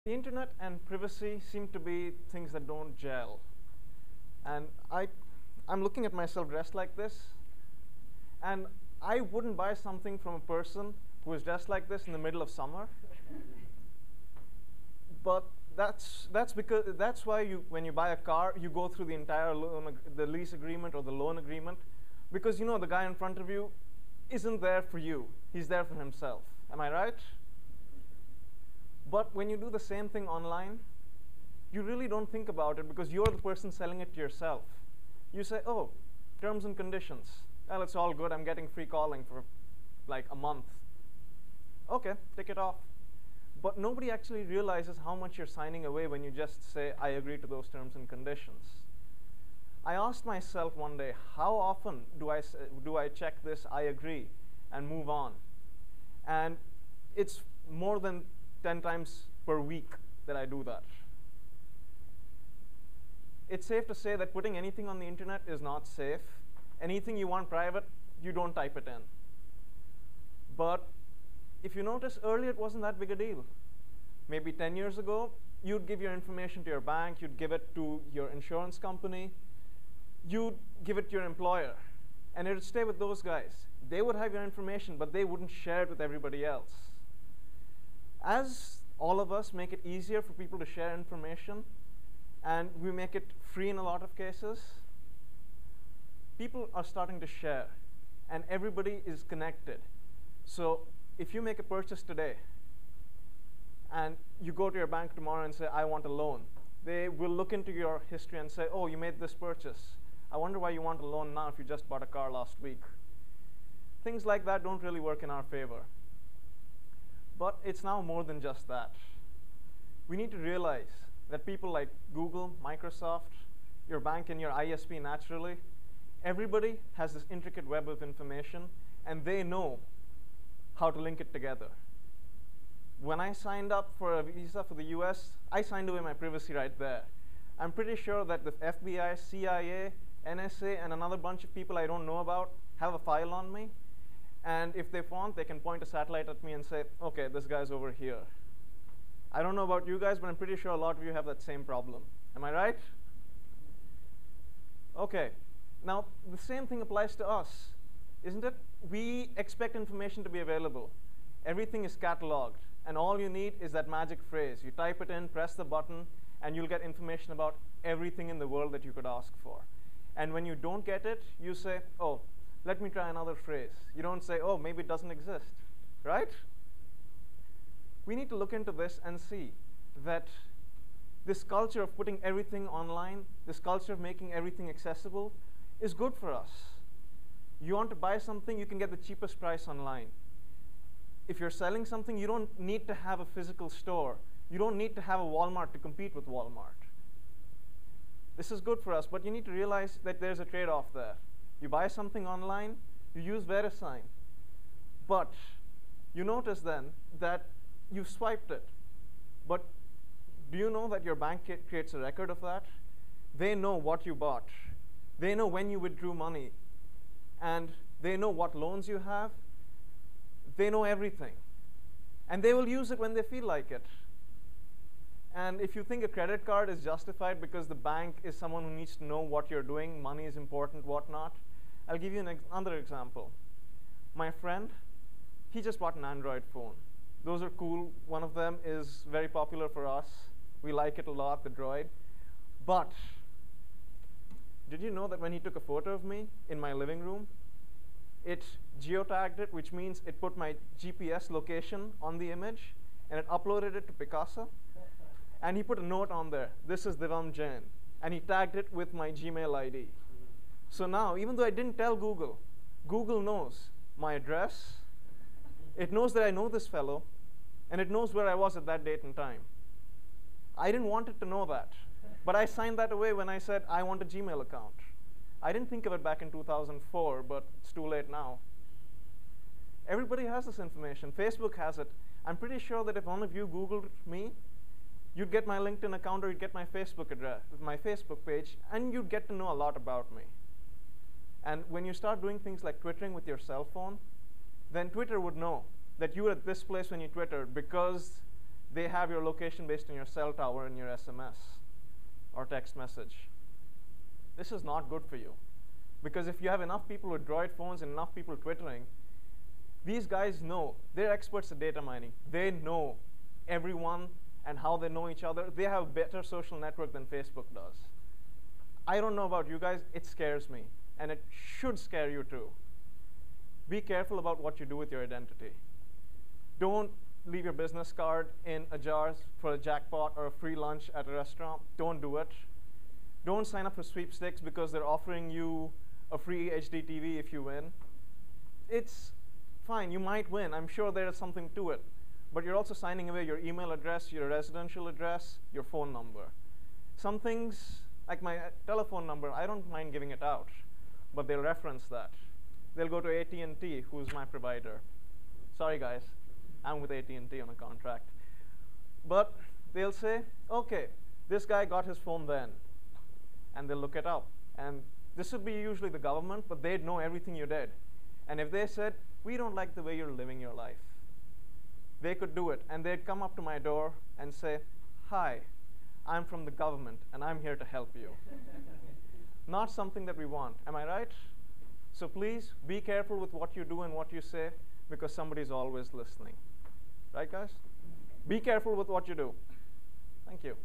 The internet and privacy seem to be things that don't gel. And I'm looking at myself dressed like this, and I wouldn't buy something from a person who is dressed like this in the middle of summer. But that's why when you buy a car, you go through the entire the lease agreement or the loan agreement, because you know the guy in front of you isn't there for you. He's there for himself. Am I right? But when you do the same thing online, you really don't think about it because you're the person selling it to yourself. You say, oh, terms and conditions. Well, it's all good. I'm getting free calling for like a month. OK, take it off. But nobody actually realizes how much you're signing away when you just say, I agree to those terms and conditions. I asked myself one day, how often do I check this, I agree, and move on? And it's more than 10 times per week that I do that. It's safe to say that putting anything on the internet is not safe. Anything you want private, you don't type it in. But if you notice, earlier it wasn't that big a deal. Maybe 10 years ago, you'd give your information to your bank, you'd give it to your insurance company, you'd give it to your employer, and it would stay with those guys. They would have your information, but they wouldn't share it with everybody else. As all of us make it easier for people to share information, and we make it free in a lot of cases, people are starting to share, and everybody is connected. So if you make a purchase today, and you go to your bank tomorrow and say, I want a loan, they will look into your history and say, oh, you made this purchase. I wonder why you want a loan now if you just bought a car last week. Things like that don't really work in our favor. But it's now more than just that. We need to realize that people like Google, Microsoft, your bank, and your ISP naturally, everybody has this intricate web of information, and they know how to link it together. When I signed up for a visa for the US, I signed away my privacy right there. I'm pretty sure that the FBI, CIA, NSA, and another bunch of people I don't know about have a file on me. And if they want, they can point a satellite at me and say, OK, this guy's over here. I don't know about you guys, but I'm pretty sure a lot of you have that same problem. Am I right? OK. Now, the same thing applies to us, isn't it? We expect information to be available. Everything is cataloged. And all you need is that magic phrase. You type it in, press the button, and you'll get information about everything in the world that you could ask for. And when you don't get it, you say, oh, let me try another phrase. You don't say, oh, maybe it doesn't exist, right? We need to look into this and see that this culture of putting everything online, this culture of making everything accessible, is good for us. You want to buy something, you can get the cheapest price online. If you're selling something, you don't need to have a physical store. You don't need to have a Walmart to compete with Walmart. This is good for us, but you need to realize that there's a trade-off there. You buy something online, you use VeriSign. But you notice then that you've swiped it. But do you know that your bank creates a record of that? They know what you bought. They know when you withdrew money. And they know what loans you have. They know everything. And they will use it when they feel like it. And if you think a credit card is justified because the bank is someone who needs to know what you're doing, money is important, whatnot, I'll give you another example. My friend, he just bought an Android phone. Those are cool. One of them is very popular for us. We like it a lot, the Droid. But did you know that when he took a photo of me in my living room, it geotagged it, which means it put my GPS location on the image, and it uploaded it to Picasa? And he put a note on there, this is Divam Jain. And he tagged it with my Gmail ID. So now, even though I didn't tell Google, Google knows my address. It knows that I know this fellow. And it knows where I was at that date and time. I didn't want it to know that. But I signed that away when I said, I want a Gmail account. I didn't think of it back in 2004, but it's too late now. Everybody has this information. Facebook has it. I'm pretty sure that if one of you Googled me, you'd get my LinkedIn account or you'd get my Facebook address, my Facebook page, and you'd get to know a lot about me. And when you start doing things like twittering with your cell phone, then Twitter would know that you were at this place when you Twittered because they have your location based on your cell tower in your SMS or text message. This is not good for you. Because if you have enough people with Droid phones and enough people twittering, these guys know. They're experts at data mining. They know everyone and how they know each other. They have a better social network than Facebook does. I don't know about you guys. It scares me. And it should scare you too. Be careful about what you do with your identity. Don't leave your business card in a jar for a jackpot or a free lunch at a restaurant. Don't do it. Don't sign up for sweepstakes because they're offering you a free HD TV if you win. It's fine. You might win. I'm sure there is something to it. But you're also signing away your email address, your residential address, your phone number. Some things, like my telephone number, I don't mind giving it out. But they'll reference that. They'll go to AT&T, who's my provider. Sorry, guys. I'm with AT&T on a contract. But they'll say, OK, this guy got his phone then. And they'll look it up. And this would be usually the government, but they'd know everything you did. And if they said, we don't like the way you're living your life, they could do it. And they'd come up to my door and say, hi, I'm from the government, and I'm here to help you. Not something that we want. Am I right? So please, be careful with what you do and what you say, because somebody's always listening. Right, guys? Be careful with what you do. Thank you.